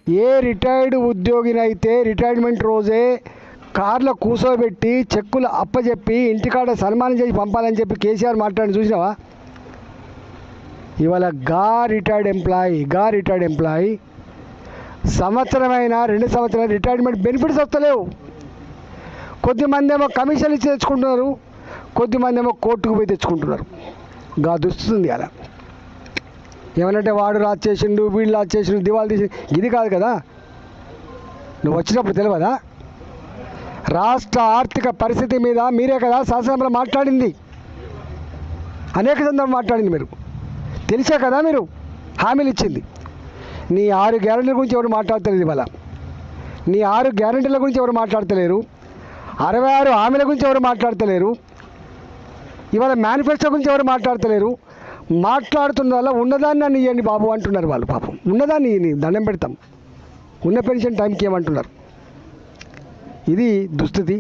ఏ retired ఉద్యోగినైతే retirement రోజే కార్లో కూర్చోబెట్టి చెక్కులు అప్పచెప్పి ఇంటికాడ సన్మానం చేసి పంపాలని చెప్పి కేసీఆర్ మాట్లాడి చూసినావా? ఇవాళ రిటైర్డ్ ఎంప్లాయీ సంవత్సరమైనా 2 సంవత్సరాలు రిటైర్మెంట్ బెనిఫిట్స్ వస్తలేవు. కొద్దిమంది ఏమో కమిషన్లు ఇచ్చి తెచ్చుకుంటున్నారు, కొద్దిమంది ఏమో కోర్టుకు పోయి తెచ్చుకుంటున్నారు. దుస్తుంది అలా. ఏమనంటే వాడు రాజు చేసిండు, వీళ్ళు రాజు చేసిండు, దివాళి తీసి ఇది కాదు కదా. నువ్వు వచ్చినప్పుడు తెలియదా? రాష్ట్ర ఆర్థిక పరిస్థితి మీద మీరే కదా శాసనసభలో మాట్లాడింది, అనేక సందర్భాలు మాట్లాడింది. మీరు తెలిసే కదా మీరు హామీలు ఇచ్చింది. నీ 6 గ్యారెంటీల గురించి ఎవరు మాట్లాడతలేదు. ఇవాళ నీ 6 గ్యారెంటీల గురించి ఎవరు మాట్లాడతలేరు, 66 హామీల గురించి ఎవరు మాట్లాడతలేరు, ఇవాళ మేనిఫెస్టో గురించి ఎవరు మాట్లాడతలేరు. మాట్లాడుతున్న వల్ల ఉన్నదాన్ని నన్ను ఇవ్వండి బాబు అంటున్నారు వాళ్ళు. పాపం ఉన్నదాన్ని దండం పెడతాం, ఉన్న పెన్షన్ టైంకి ఏమంటున్నారు. ఇది దుస్థితి.